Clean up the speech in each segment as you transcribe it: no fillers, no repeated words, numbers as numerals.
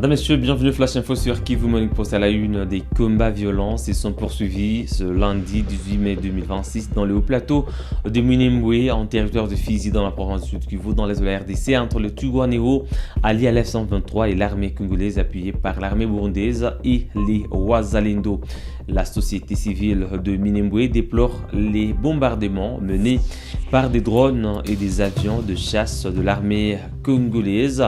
Mesdames, Messieurs, bienvenue Flash Info sur Kivu Morning Post. À la une, des combats violents se sont poursuivis ce lundi 18 mai 2026 dans le haut plateau de Minembwe, en territoire de Fizi, dans la province du Sud Kivu, dans les eaux de la RDC, entre le Twirwaneho, allié à l'F-123 et l'armée congolaise appuyée par l'armée burundaise et les Wazalendo. La société civile de Minembwe déplore les bombardements menés par des drones et des avions de chasse de l'armée congolaise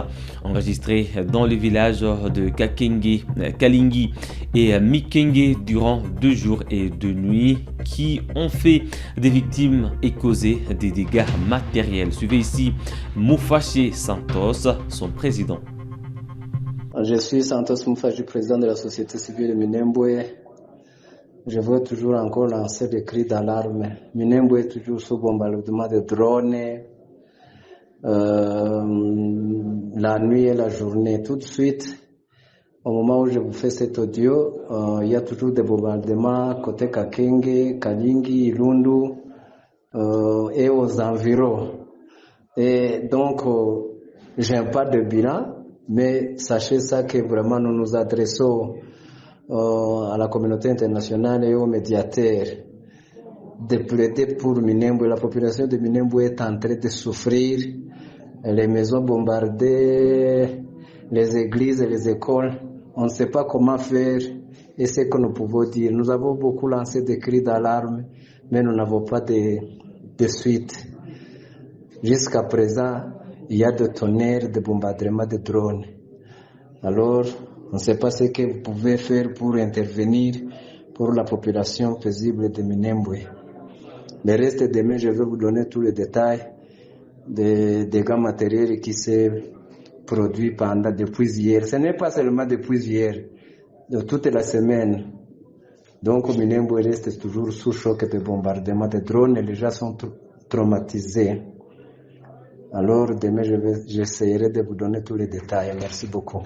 enregistrés dans le village de Kalingi et Mikenge durant 2 jours et 2 nuits qui ont fait des victimes et causé des dégâts matériels. Suivez ici Moufaché Santos, son président. Je suis Santos Moufaché, président de la société civile de Minembwe. Je veux toujours encore lancer des cris d'alarme. Minembwe est toujours sous bombardement de drones, la nuit et la journée. Tout de suite, au moment où je vous fais cet audio, il y a toujours des bombardements côté Kakenge, Kalingi, Ilundu et aux environs. Et donc, je n'ai pas de bilan, mais sachez ça que vraiment nous nous adressons à la communauté internationale et aux médiateurs de plaider pour Minembwe. La population de Minembwe est en train de souffrir. Les maisons bombardées, les églises et les écoles. On ne sait pas comment faire et ce que nous pouvons dire. Nous avons beaucoup lancé des cris d'alarme, mais nous n'avons pas de suite. Jusqu'à présent, il y a des tonnerres de bombardements de drones. Alors, on ne sait pas ce que vous pouvez faire pour intervenir pour la population paisible de Minembwe. Le reste demain, je vais vous donner tous les détails des dégâts matériels qui se produisent depuis hier. Ce n'est pas seulement depuis hier, de toute la semaine. Donc, Minembwe reste toujours sous choc de bombardement de drones et les gens sont traumatisés. Alors, demain, j'essaierai de vous donner tous les détails. Merci beaucoup.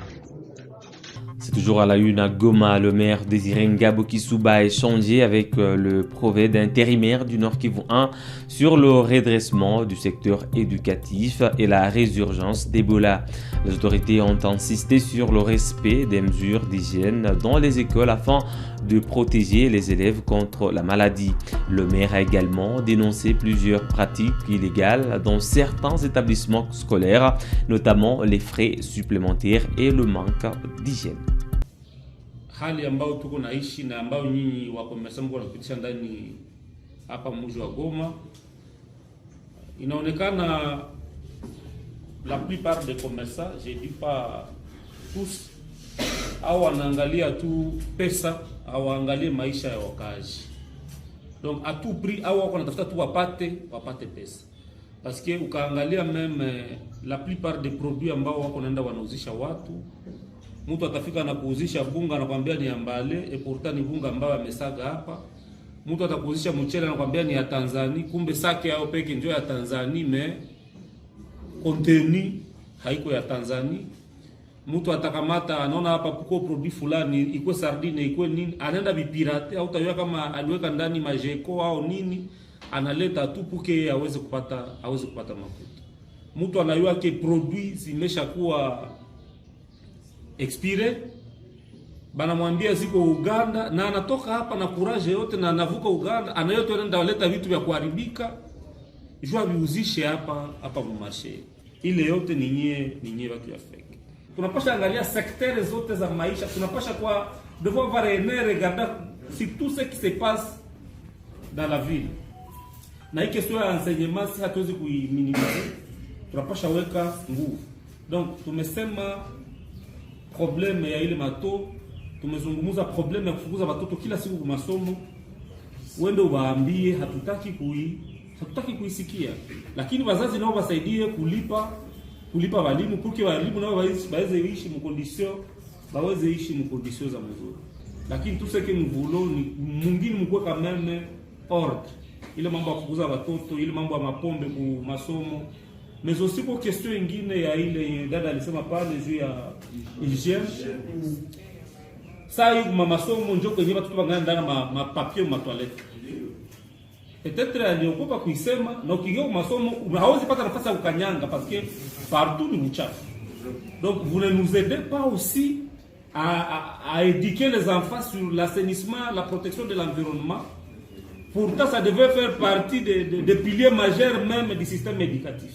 C'est toujours à la une à Goma. Le maire Désiré Ngabo Kisuba a échangé avec le prophète intérimaire du Nord Kivu 1 sur le redressement du secteur éducatif et la résurgence d'Ebola. Les autorités ont insisté sur le respect des mesures d'hygiène dans les écoles afin de protéger les élèves contre la maladie. Le maire a également dénoncé plusieurs pratiques illégales dans certains établissements scolaires, notamment les frais supplémentaires et le manque d'hygiène. Hali ambao tuko naishi na ambao nyinyi wakomersa mko wanapitisha ndani hapa mji wa Goma, inaonekana la plupart des commerçants, je dis pas tous, au wanaangalia tu pesa, au waangalie maisha ya wakazi. Donc à tout prix au wako wanatafuta tu wapate pesa. Parce que ukaangalia même la plupart des produits ambao wako naenda wanauzisha watu, mtu atafika na kuuzisha bunga anakuambia ni ambale et pourtant ni bunga ambayo amesaga hapa. Mtu atakuuzisha mchele anakuambia ni ya Tanzania, kumbe sake yao peke ndio ya Tanzania mais contenu haiko ya Tanzania. Mtu atakamata anaona hapa kuko produit fulani iko sardine iko nini, anaenda bipirate au tayari kama aliweka ndani majeko au nini, analeta tu puke aweze kupata mafuta. Mtu anayua ke produit zimeshakuwa expire, banamwambia ziko Uganda na anatoka hapa na courage yote na anavuka Uganda, anayote anaenda waleta vitu vya kuharibika jua viuzishe hapa mu marché. Ile yote ni nyie watu ya fake. Tunapasha angalia secteurs zote za maisha, tunapasha kwa devoir voir et regarder si tout ce qui se passe dans la ville. Na hii question ya enseignement si hatuwezi kuiminimize, tunapasha weka nguvu. Donc tumesema probleme ya ile mato, tumezungumuza probleme ya kufukuza watoto kila siku kwa masomo. Wende uwaambie hatutaki kuisikia, lakini wazazi nao wasaidie kulipa walimu porque walimu nao waweze ishi mu condition za mzuri. Lakini tout ce que nous voulons ni mwingine mkwe quand même ordre. Ile mambo ya kufukuza watoto, ile mambo ya mapombe ku masomo, mais aussi pour question nyingine ya ile dada alisema pale juu ya hygiene. Sasa hiyo masomo njoo kwenye watu wangana ndani mapapier ma toilette. Peut-être aliogopa kuisema na ukiingia masomo hauwezi pata nafasi ya ukanyanga parce que partout ni uchafu. Donc vous ne nous aidez pas aussi à éduquer les enfants sur l'assainissement, la protection de l'environnement. Pourtant, ça devait faire partie des piliers majeurs même du système éducatif.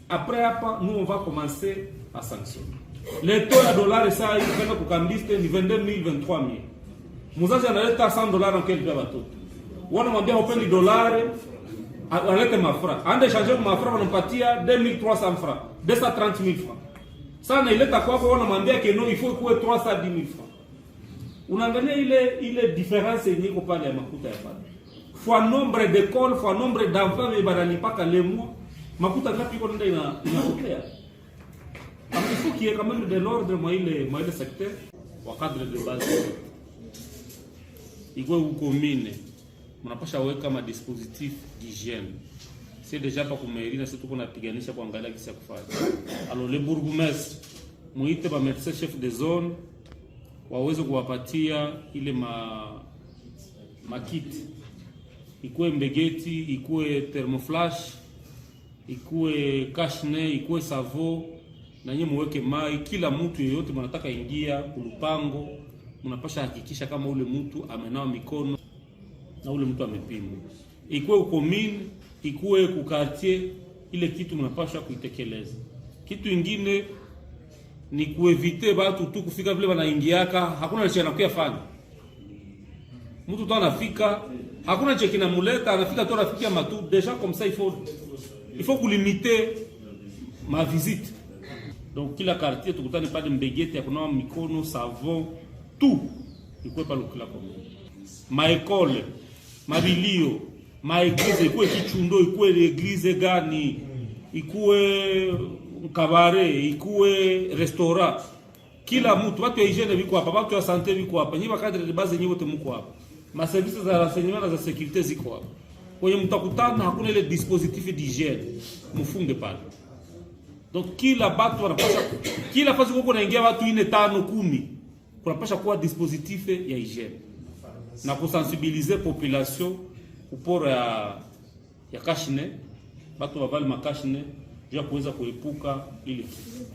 Après, nous, on va commencer à sanctionner. Les taux de dollars, ça, ils viennent pour cambiste, ils 22 000, 23 000. Nous avons $100 en quelque bateau. On a demandé au $1 à l'être ma franc. En échange de ma franc, on a parti à 2300 francs, 230 000 francs. Ça, il est à quoi on a demandé que non, il faut que 310 000 francs. On a gagné, il est différent, c'est ni qu'on parle de Makuta. Fois nombre d'écoles, fois nombre d'enfants, mais il n'y a pas qu'à les mois. Makuta n'a plus qu'on ait une hôtel. Il faut qu'il y ait quand même de l'ordre dans le secteur, au cadre de base. Il faut que vous commune, on n'a pas chawé comme un dispositif d'hygiène. C'est déjà pas comme mairie, c'est tout qu'on a pigé, c'est qu'on gagne qui s'est fait. Alors les bourgmestres, moi il était médecin chef de zone, waweze kuwapatia ile makit, ikuwe mbegeti, ikuwe thermoflash, ikuwe kashne, ikuwe savo, na nyinyi muweke mai. Kila mtu yeyote mnataka ingia kulupango, mnapasha hakikisha kama ule mtu amenawa mikono na ule mtu amepimwa. Ikuwe commune, ikuwe ku quartier, ile kitu mnapasha kuitekeleza. Kitu kingine ni kuevite watu tu kufika vile wanaingiaka, hakuna cha anakuyafanya. Mtu tu anafika, hakuna cha kinamuleta, anafika tu anafikia matu. Déjà comme ça il faut limiter ma visite. Donc kila quartier tukutane pale mbegeti ya kunawa mikono, savon, tout. Ikuwe pale kila commune. Ma école, mabilio, ma église, ikuwe kichundo, ikuwe église gani, ikuwe kabare, ikuwe restaurant. Kila mtu, watu ya hygiene viko hapa, watu ya santé viko hapa, nyiwa cadre de base nyiwote mko hapa. Ma services za renseignement na za sécurité ziko hapa. Kwenye mtakutana hakuna ile dispositif d'hygiène, mfunge pale. Donc kila batu wanapasha, kila fasi kuko naingia watu 4, 5, 10, kunapasha kuwa dispositif ya hygiène. Na kusensibiliser population upora ya kashne, batu wavale makashne, jua kuweza kuepuka ile kitu.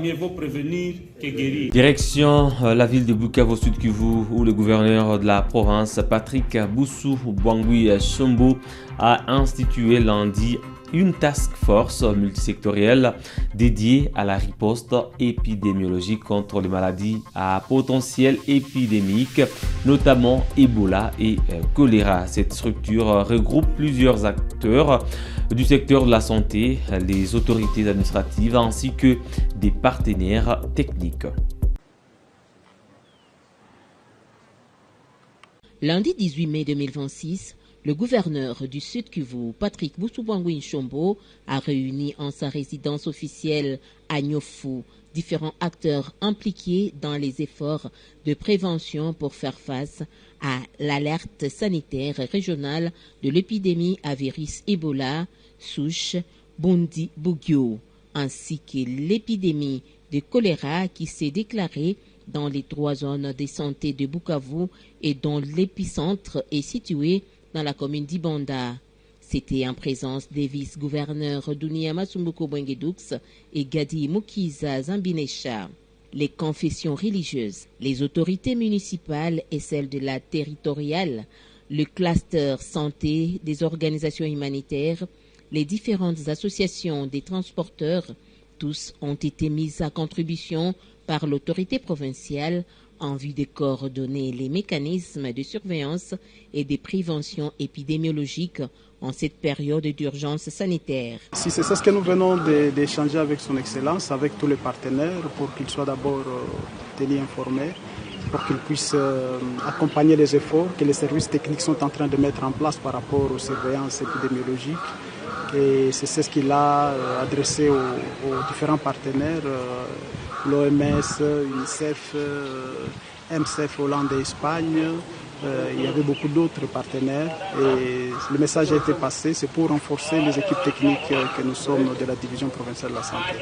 Mieux vaut prévenir que guérir. Direction la ville de Bukavu Sud Kivu, où le gouverneur de la province, Patrick Boussou Bwangui Chombo, a institué lundi une task force multisectorielle dédiée à la riposte épidémiologique contre les maladies à potentiel épidémique, notamment Ebola et choléra. Cette structure regroupe plusieurs acteurs du secteur de la santé, les autorités administratives ainsi que des partenaires techniques. Lundi 18 mai 2026, le gouverneur du Sud Kivu, Patrick Boussou Bwangui Chombo, a réuni en sa résidence officielle à Nyofu différents acteurs impliqués dans les efforts de prévention pour faire face à l'alerte sanitaire régionale de l'épidémie à virus Ebola, souche Bundi-Bugyo, ainsi que l'épidémie de choléra qui s'est déclarée dans les 3 zones de santé de Bukavu et dont l'épicentre est situé dans la commune d'Ibanda. C'était en présence des vice-gouverneurs Dunia Masumbuko Bwengedux et Gadi Mukiza Zambinesha. Les confessions religieuses, les autorités municipales et celles de la territoriale, le cluster santé des organisations humanitaires, les différentes associations des transporteurs, tous ont été mis à contribution par l'autorité provinciale en vue de coordonner les mécanismes de surveillance et de prévention épidémiologique en cette période d'urgence sanitaire. Si c'est ça ce que nous venons d'échanger avec son Excellence, avec tous les partenaires, pour qu'ils soient d'abord tenus informés, pour qu'ils puissent accompagner les efforts que les services techniques sont en train de mettre en place par rapport aux surveillances épidémiologiques. Et c'est ce qu'il a adressé aux différents partenaires, l'OMS, UNICEF, MSF Hollande et Espagne. Il y avait beaucoup d'autres partenaires et le message a été passé, c'est pour renforcer les équipes techniques que nous sommes de la division provinciale de la santé.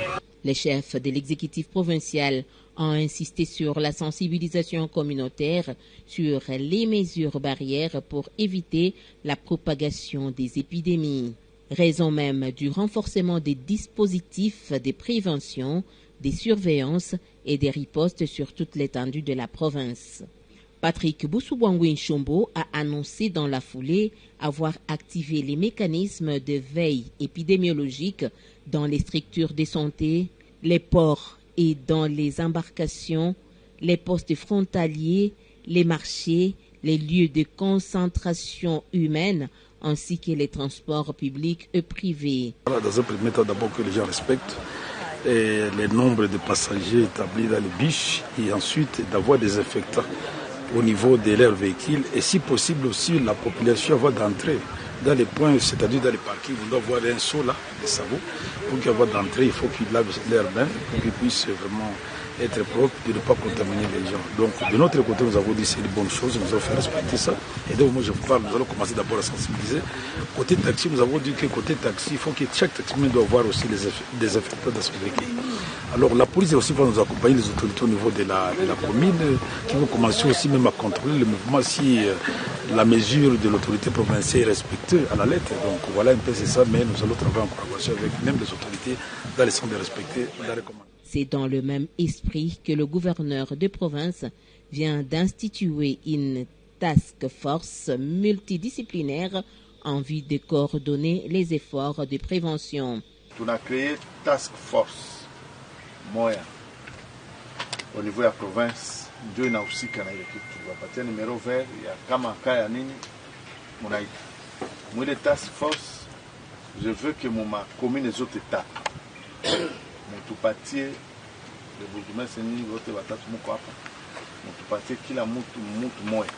Les chefs de l'exécutif provincial ont insisté sur la sensibilisation communautaire, sur les mesures barrières pour éviter la propagation des épidémies. Raison même du renforcement des dispositifs de prévention, des surveillances et des ripostes sur toute l'étendue de la province. Patrick Boussoubangui Nchombo a annoncé dans la foulée avoir activé les mécanismes de veille épidémiologique dans les structures de santé, les ports et dans les embarcations, les postes frontaliers, les marchés, les lieux de concentration humaine ainsi que les transports publics et privés. Dans un premier temps, d'abord que les gens respectent les nombres de passagers établis dans les bus et ensuite d'avoir des infectants au niveau de leurs véhicules et si possible aussi la population va d'entrer dans les points, c'est-à-dire dans les parkings, on doit avoir un seau là, des savons, pour qu'il y ait d'entrée, il faut qu'ils lavent leurs mains pour qu'ils puissent vraiment être propres et ne pas contaminer les gens. Donc de notre côté, nous avons dit c'est une bonne chose, nous avons fait respecter ça. Et donc moi je vous parle, nous allons commencer d'abord à sensibiliser. Côté taxi, nous avons dit que côté taxi, il faut que chaque taximan doit avoir aussi des infectants dans son véhicule. Alors la police aussi va nous accompagner, les autorités au niveau de la commune, qui vont commencer aussi même à contrôler le mouvement si la mesure de l'autorité provinciale est respectée à la lettre. Donc voilà un peu c'est ça, mais nous allons travailler en collaboration avec même les autorités dans le sens de respecter la recommandation. C'est dans le même esprit que le gouverneur de province vient d'instituer une task force multidisciplinaire en vue de coordonner les efforts de prévention. On a créé task force moya au niveau de la province, ndio inahusika na ile kitu. Wapatia numero vert ya kama kaya nini munaita. Mwile task force, je veux que ma commune zote tatu mutupatie le bourgmestre ni wote watatu muko hapa. Mutupatie kila mutu moya.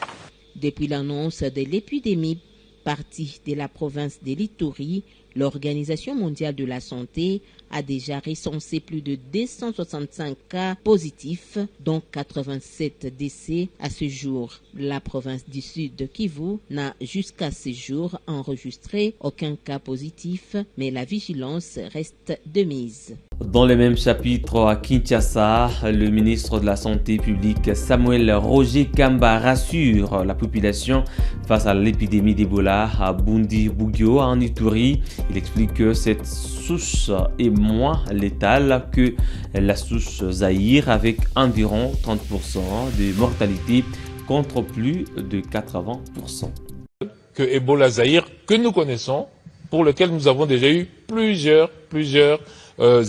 Depuis l'annonce de l'épidémie partie de la province de l'Ituri, l'Organisation mondiale de la santé a déjà recensé plus de 265 cas positifs, dont 87 décès à ce jour. La province du Sud de Kivu n'a jusqu'à ce jour enregistré aucun cas positif, mais la vigilance reste de mise. Dans le même chapitre, à Kinshasa, le ministre de la Santé publique Samuel Roger Kamba rassure la population face à l'épidémie d'Ebola à Bundi-Bugyo en Ituri. Il explique que cette souche est moins létale que la souche Zaïre avec environ 30% de mortalité contre plus de 80%. Que Ebola Zaïre, que nous connaissons, pour lequel nous avons déjà eu plusieurs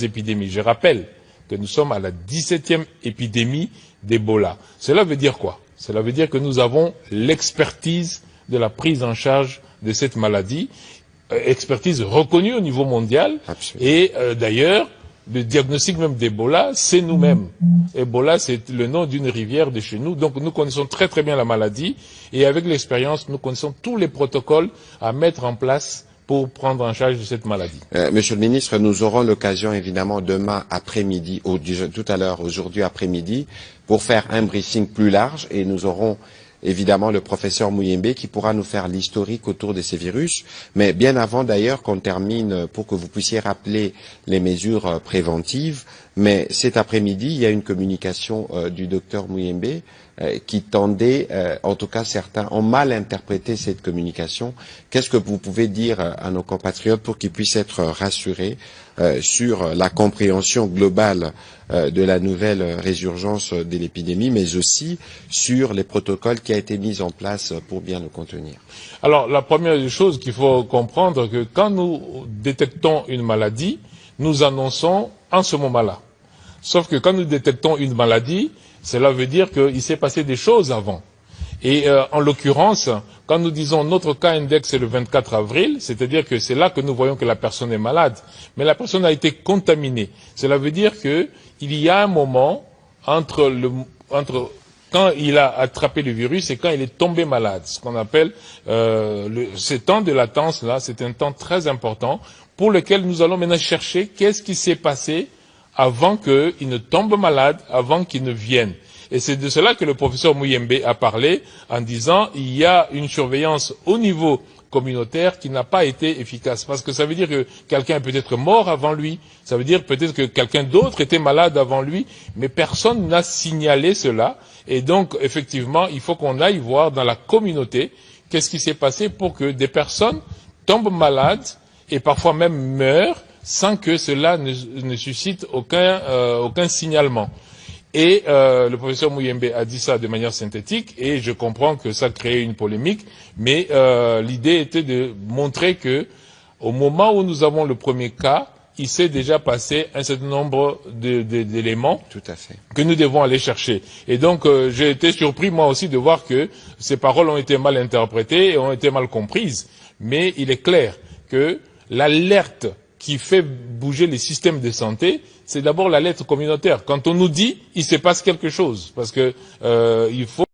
épidémies. Je rappelle que nous sommes à la 17e épidémie d'Ebola. Cela veut dire quoi? Cela veut dire que nous avons l'expertise de la prise en charge de cette maladie, expertise reconnue au niveau mondial. Absolument. Et d'ailleurs, le diagnostic même d'Ebola, c'est nous-mêmes. Ebola, c'est le nom d'une rivière de chez nous. Donc nous connaissons très très bien la maladie et avec l'expérience, nous connaissons tous les protocoles à mettre en place pour prendre en charge de cette maladie. Monsieur le ministre, nous aurons l'occasion évidemment demain après-midi, ou tout à l'heure, aujourd'hui après-midi, pour faire un briefing plus large et nous aurons évidemment le professeur Muyembe qui pourra nous faire l'historique autour de ces virus. Mais bien avant d'ailleurs qu'on termine, pour que vous puissiez rappeler les mesures préventives, mais cet après-midi, il y a une communication du docteur Muyembe qui tendait, en tout cas certains ont mal interprété cette communication. Qu'est-ce que vous pouvez dire à nos compatriotes pour qu'ils puissent être rassurés sur la compréhension globale de la nouvelle résurgence de l'épidémie, mais aussi sur les protocoles qui ont été mis en place pour bien le contenir? Alors, la première chose qu'il faut comprendre, que quand nous détectons une maladie, nous annonçons en ce moment-là. Sauf que quand nous détectons une maladie, cela veut dire qu'il s'est passé des choses avant. Et en l'occurrence, quand nous disons notre cas index c'est le 24 avril, c'est-à-dire que c'est là que nous voyons que la personne est malade, mais la personne a été contaminée. Cela veut dire que il y a un moment entre quand il a attrapé le virus et quand il est tombé malade, ce qu'on appelle ce temps de latence là, c'est un temps très important pour lequel nous allons maintenant chercher qu'est-ce qui s'est passé avant qu'il ne tombe malade, avant qu'il ne vienne. Et c'est de cela que le professeur Muyembe a parlé en disant il y a une surveillance au niveau communautaire qui n'a pas été efficace. Parce que ça veut dire que quelqu'un est peut-être mort avant lui, ça veut dire peut-être que quelqu'un d'autre était malade avant lui, mais personne n'a signalé cela. Et donc, effectivement, il faut qu'on aille voir dans la communauté qu'est-ce qui s'est passé pour que des personnes tombent malades et parfois même meurent sans que cela ne suscite aucun signalement. Et le professeur Muyembe a dit ça de manière synthétique, et je comprends que ça crée une polémique, mais l'idée était de montrer que au moment où nous avons le premier cas, il s'est déjà passé un certain nombre d'éléments que nous devons aller chercher. Et donc, j'ai été surpris moi aussi de voir que ces paroles ont été mal interprétées et ont été mal comprises. Mais il est clair que l'alerte qui fait bouger les systèmes de santé, c'est d'abord l'alerte communautaire. Quand on nous dit, il se passe quelque chose, parce que il faut...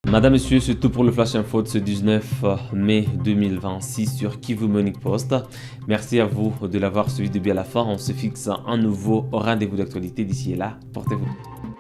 Madame, Monsieur, c'est tout pour le Flash Info de ce 19 mai 2026 sur Kivu Morning Post. Merci à vous de l'avoir suivi depuis à la fin. On se fixe un nouveau rendez-vous d'actualité d'ici et là. Portez-vous.